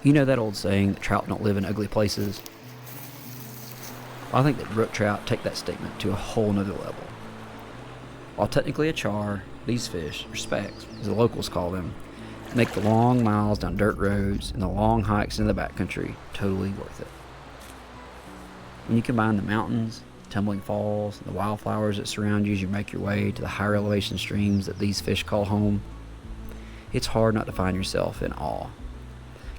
You know that old saying that trout don't live in ugly places? Well, I think that brook trout take that statement to a whole nother level. While technically a char, these fish, or specks, as the locals call them, make the long miles down dirt roads and the long hikes into the backcountry totally worth it. When you combine the mountains, tumbling falls, and the wildflowers that surround you as you make your way to the higher elevation streams that these fish call home, it's hard not to find yourself in awe.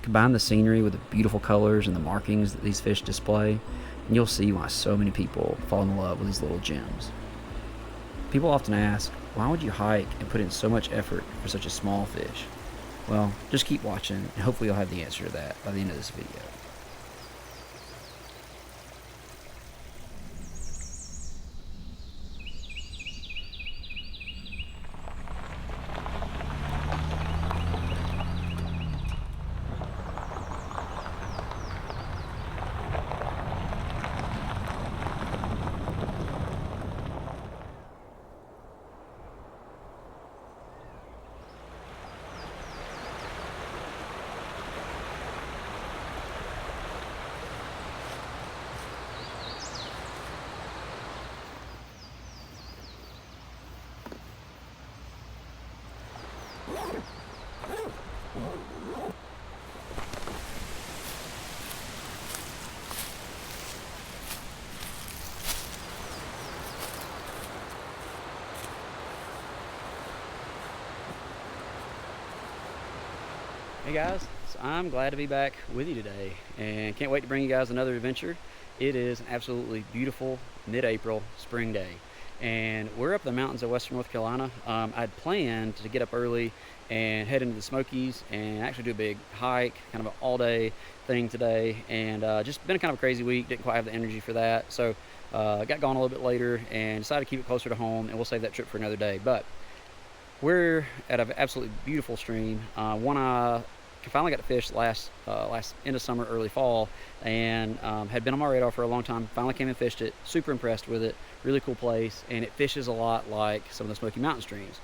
Combine the scenery with the beautiful colors and the markings that these fish display, and you'll see why so many people fall in love with these little gems. People often ask, why would you hike and put in so much effort for such a small fish? Well, just keep watching, and hopefully you'll have the answer to that by the end of this video. Hey guys, so I'm glad to be back with you today and can't wait to bring you guys another adventure. It is an absolutely beautiful mid-April spring day and we're up in the mountains of western North Carolina. I'd planned to get up early and head into the Smokies and actually do a big hike, kind of an all-day thing today, and just been a kind of a crazy week, didn't quite have the energy for that, so got gone a little bit later and decided to keep it closer to home, and we'll save that trip for another day. But we're at an absolutely beautiful stream, one I finally got to fish last end of summer, early fall, and had been on my radar for a long time. Finally came and fished it, super impressed with it, really cool place, and it fishes a lot like some of the Smoky Mountain streams.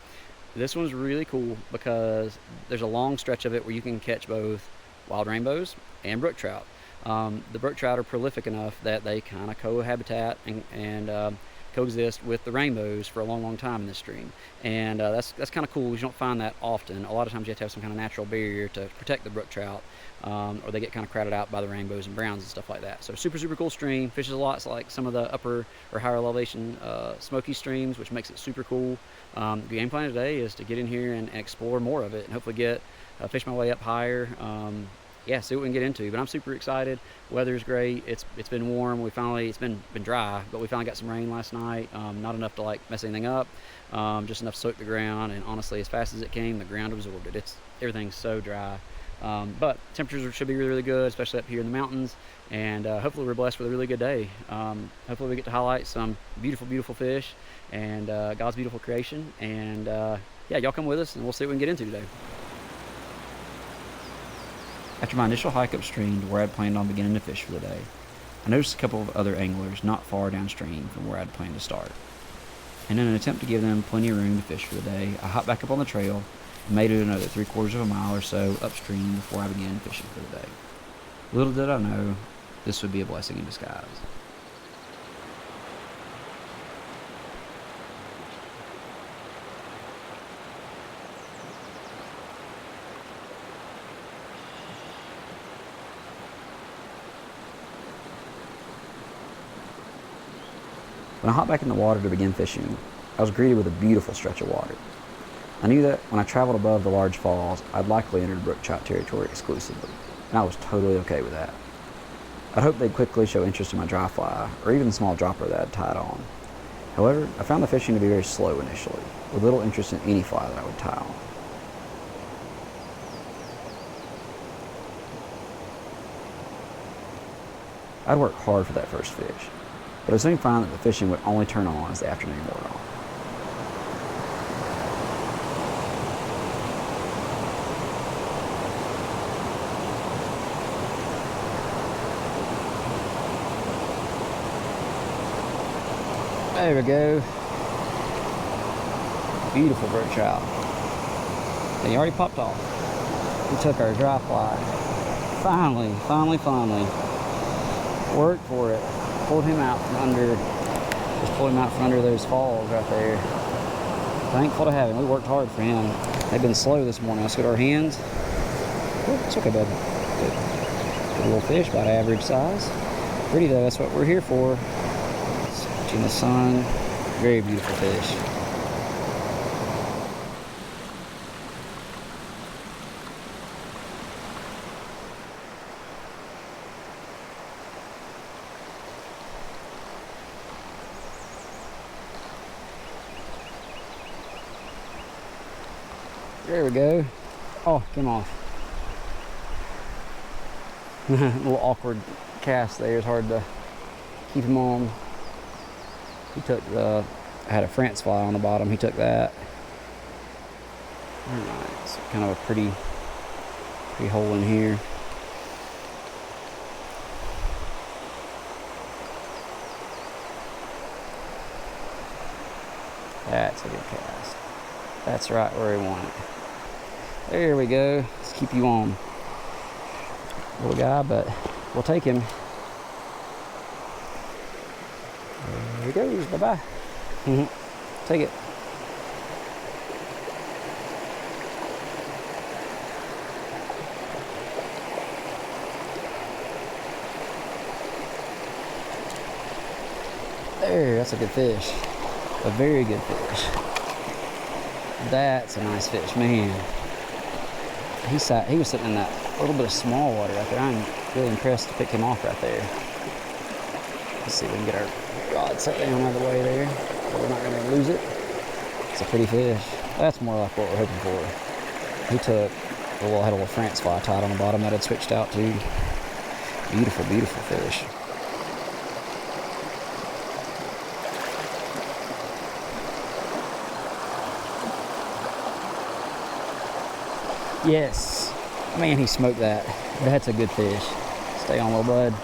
This one's really cool because there's a long stretch of it where you can catch both wild rainbows and brook trout. The brook trout are prolific enough that they kind of cohabitat and coexist with the rainbows for a long time in this stream, and that's kind of cool. You don't find that often. A lot of times you have to have some kind of natural barrier to protect the brook trout, or they get kind of crowded out by the rainbows and browns and stuff like that. So super cool stream, fishes a lot. It's like some of the upper or higher elevation Smoky streams, which makes it super cool. The game plan today is to get in here and explore more of it and hopefully get fish my way up higher. Yeah, see what we can get into. But I'm super excited. Weather's great. It's been warm. It's been dry, but we finally got some rain last night. Not enough to like mess anything up, just enough to soak the ground. And honestly, as fast as it came, the ground absorbed it. Everything's so dry. But temperatures should be really good, especially up here in the mountains. And hopefully we're blessed with a really good day. Hopefully we get to highlight some beautiful fish and God's beautiful creation. And yeah, y'all come with us and we'll see what we can get into today. After my initial hike upstream to where I'd planned on beginning to fish for the day, I noticed a couple of other anglers not far downstream from where I'd planned to start. And in an attempt to give them plenty of room to fish for the day, I hopped back up on the trail and made it another 3/4 of a mile or so upstream before I began fishing for the day. Little did I know, this would be a blessing in disguise. When I hopped back in the water to begin fishing, I was greeted with a beautiful stretch of water. I knew that when I traveled above the large falls, I'd likely enter brook trout territory exclusively, and I was totally okay with that. I'd hoped they'd quickly show interest in my dry fly, or even the small dropper that I'd tied on. However, I found the fishing to be very slow initially, with little interest in any fly that I would tie on. I'd worked hard for that first fish, but I soon found that the fishing would only turn on as the afternoon wore on. There we go. Beautiful brook trout. He already popped off. We took our dry fly Finally. Worked for it. Pulled him out from under, just pulled him out from under those falls right there. Thankful to have him. We worked hard for him. They've been slow this morning. Let's get our hands. Oh, it's okay, bud. Good little fish, about average size. Pretty though, that's what we're here for. In the sun. Very beautiful fish. There we go. Oh, came off. A little awkward cast there. It's hard to keep him on. He took the, I had a France fly on the bottom. He took that. Very nice. Kind of a pretty hole in here. That's a good cast. That's right where we want it. There we go. Let's keep you on. Little guy, but we'll take him. There he goes. Bye-bye. Take it. There, that's a good fish. A very good fish. That's a nice fish, man. He was sitting in that little bit of small water right there. I'm really impressed to pick him off right there. Let's see if we can get our rod set down out of the way there, so we're not going to lose it. It's a pretty fish. That's more like what we're hoping for. He took a little, had a little France fly tied on the bottom that had switched out to. Beautiful, beautiful fish. Yes, man, he smoked that. That's a good fish. Stay on, little bud.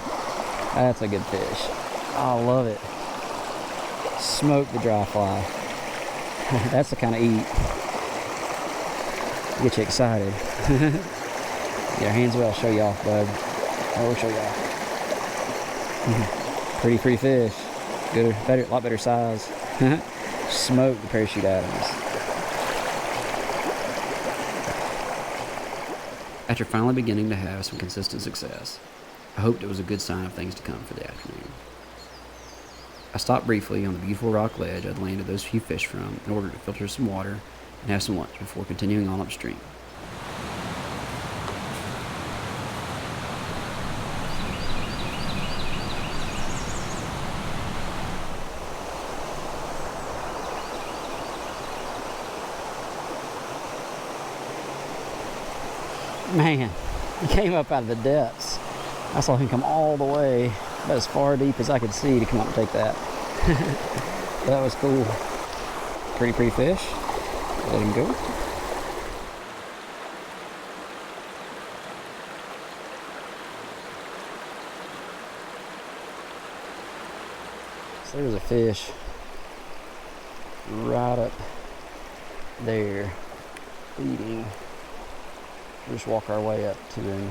That's a good fish. I love it. Smoke the dry fly. That's the kind of eat. Get you excited. Get your hands away, I'll show you off, bud. I will show you off. Pretty fish. Good, better, a lot better size. Smoke the parachute Adams. After finally beginning to have some consistent success, I hoped it was a good sign of things to come for the afternoon. I stopped briefly on the beautiful rock ledge I'd landed those few fish from in order to filter some water and have some lunch before continuing on upstream. Man, he came up out of the depths. I saw him come all the way, about as far deep as I could see to come up and take that. That was cool. Pretty fish. Let him go. So there's a fish right up there eating. We'll just walk our way up to him.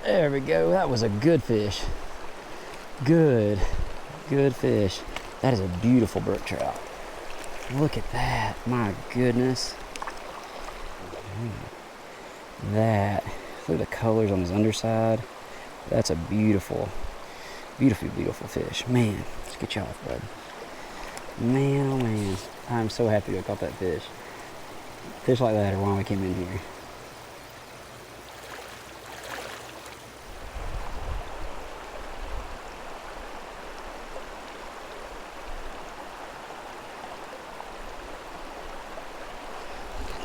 There we go. That was a good fish. Good fish. That is a beautiful brook trout. Look at that. My goodness. That. Look at the colors on his underside. That's a beautiful fish. Man, let's get you off, bud. Man, oh man. I'm so happy I caught that fish. Fish like that are why we came in here.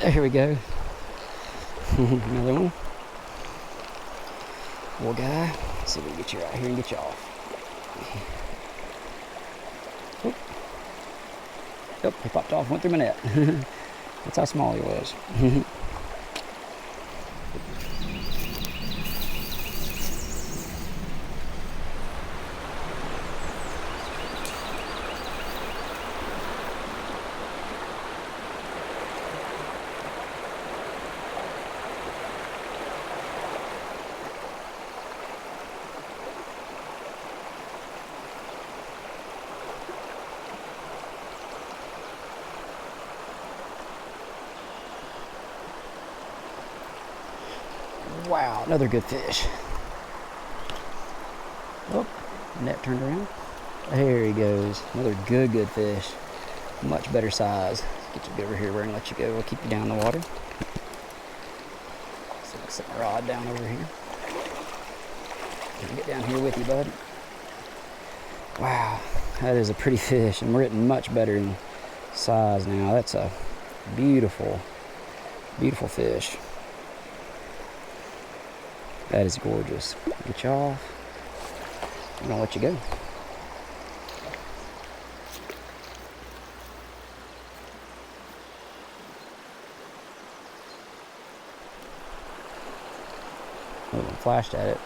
There we go. Another one. Little guy. Let's see if we can get you right here and get you off. Oh. Yep, he popped off, went through my net. That's how small he was. Wow, another good fish. Oh, net turned around. There he goes. Another good fish. Much better size. Get you over here where I can let you go. We'll keep you down in the water. So I'll set my rod down over here. Get down here with you, bud. Wow, that is a pretty fish, and we're getting much better in size now. That's a beautiful fish. That is gorgeous. Get you off. I'm gonna let you go. Oh, flashed at it.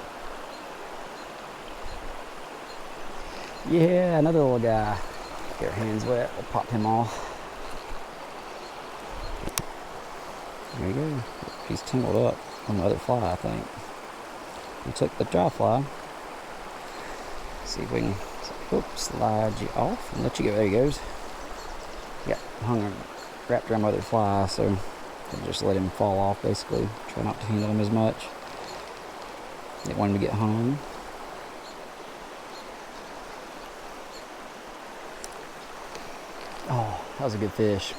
Yeah, another little guy. Get our hands wet. We'll pop him off. There you go. He's tangled up on the other fly, I think. We took the dry fly. See if we can slide you off and let you go. There he goes. Yeah, wrapped around my other fly, so we'll just let him fall off basically. Try not to handle him as much. Didn't want him to get hung. Oh, that was a good fish.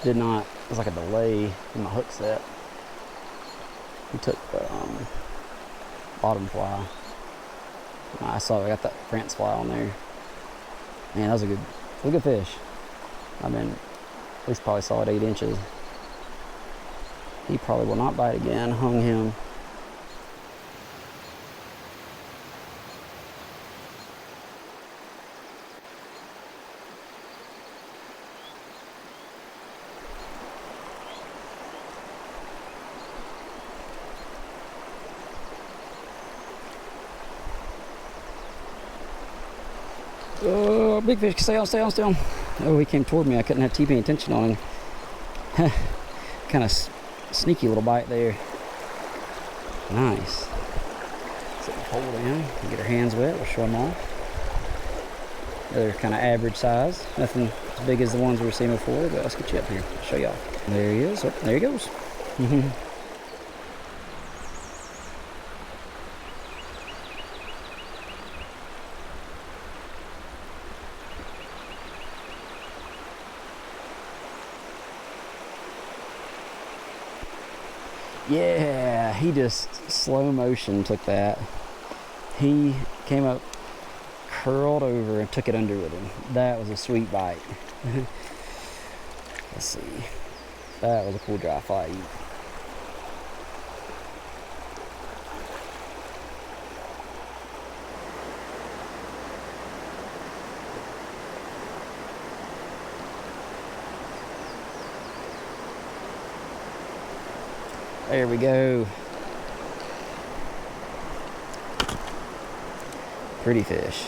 Did not, it was like a delay in my hook set. He took the bottom fly. I saw I got that France fly on there. Man, that was a good fish. I mean, at least probably solid 8 inches. He probably will not bite again. Hung him. Oh, big fish, stay on. Oh, he came toward me. I couldn't have paying attention on him. Kind of sneaky little bite there. Nice. Set the pole down, get our hands wet, we'll show them off. They're kind of average size. Nothing as big as the ones we were seeing before, but let's get you up here. I'll show you off. There he is. Oh, there he goes. Yeah, he just slow motion took that. He came up, curled over, and took it under with him. That was a sweet bite. Let's see. That was a cool dry fly to eat. There we go. Pretty fish.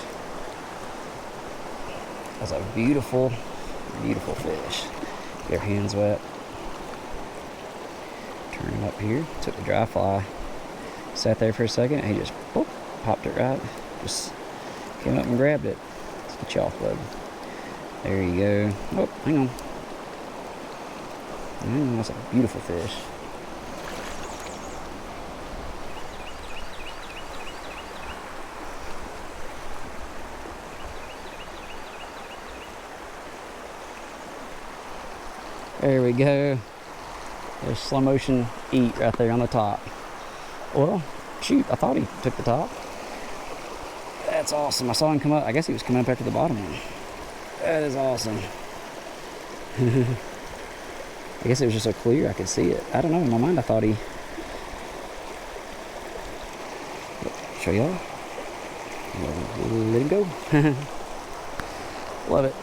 That's a beautiful fish. Get our hands wet. Turn him up here. Took the dry fly. Sat there for a second and he just popped it right. Just came up and grabbed it. Let's get you off, bud. There you go. Oh, hang on. That's a beautiful fish. There we go. There's slow motion eat right there on the top. Well, shoot, I thought he took the top. That's awesome. I saw him come up. I guess he was coming up after the bottom one. That is awesome. I guess it was just so clear I could see it. I don't know. In my mind, I thought he... Show y'all. Let him go. Love it.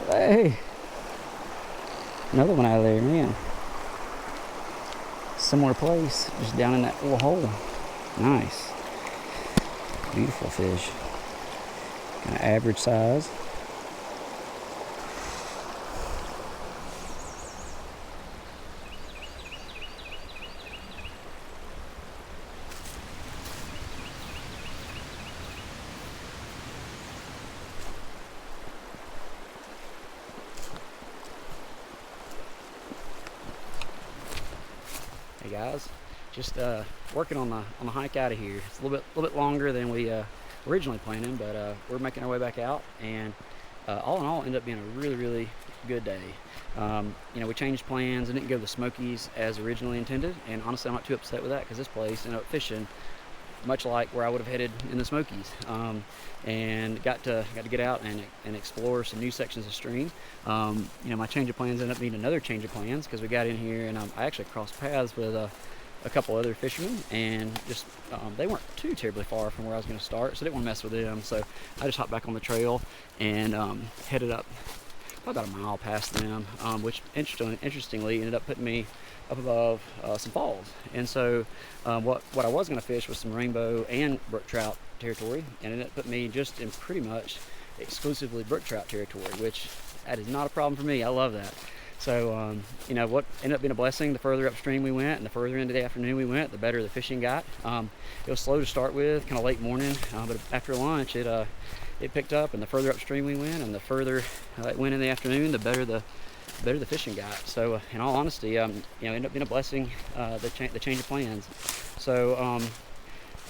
Hey, another one out of there, man. Similar place, just down in that little hole. Nice. Beautiful fish. Kind of average size. guys. Just working on the hike out of here. It's a little bit longer than we originally planning, but we're making our way back out, and all in all, ended up being a really good day. You know, we changed plans and didn't go to the Smokies as originally intended, and honestly, I'm not too upset with that because this place ended up fishing much like where I would have headed in the Smokies, and got to get out and explore some new sections of stream. You know, my change of plans ended up being another change of plans because we got in here and I actually crossed paths with a couple other fishermen, and just they weren't too terribly far from where I was going to start, so I didn't want to mess with them. So I just hopped back on the trail and headed up about a mile past them, which interestingly ended up putting me up above some falls. And so what I was going to fish was some rainbow and brook trout territory, and it ended up putting me just in pretty much exclusively brook trout territory, which that is not a problem for me. I love that. So, you know, what ended up being a blessing, the further upstream we went and the further into the afternoon we went, the better the fishing got. It was slow to start with, kind of late morning, but after lunch it picked up, and the further upstream we went and the further it went in the afternoon, the better the fishing got. So, in all honesty, you know, ended up being a blessing, the change of plans. So,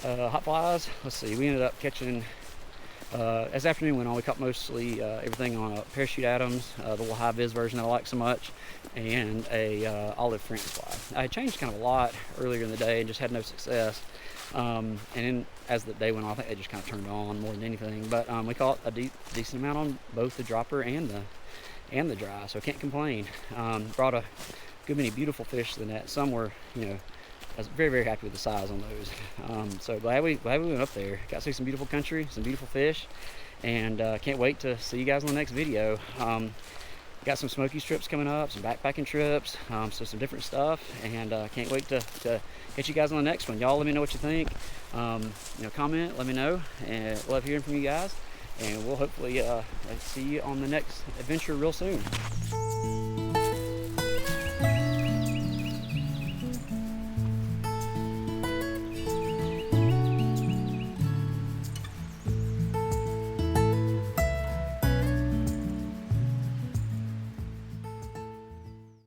hot flies, let's see, we ended up catching, as the afternoon went on, we caught mostly everything on a Parachute Adams, the little high vis version that I like so much, and a olive French fly. I had changed kind of a lot earlier in the day and just had no success. And then as the day went on, I think they just kind of turned on more than anything. But we caught a decent amount on both the dropper and the dry, so I can't complain. Brought a good many beautiful fish to the net. Some were, you know, I was very happy with the size on those. So glad we went up there. Got to see some beautiful country, some beautiful fish, and can't wait to see you guys on the next video. Got some Smokies trips coming up, some backpacking trips, so some different stuff, and can't wait to catch you guys on the next one. Y'all let me know what you think. You know, comment, let me know, and love hearing from you guys, and we'll hopefully see you on the next adventure real soon.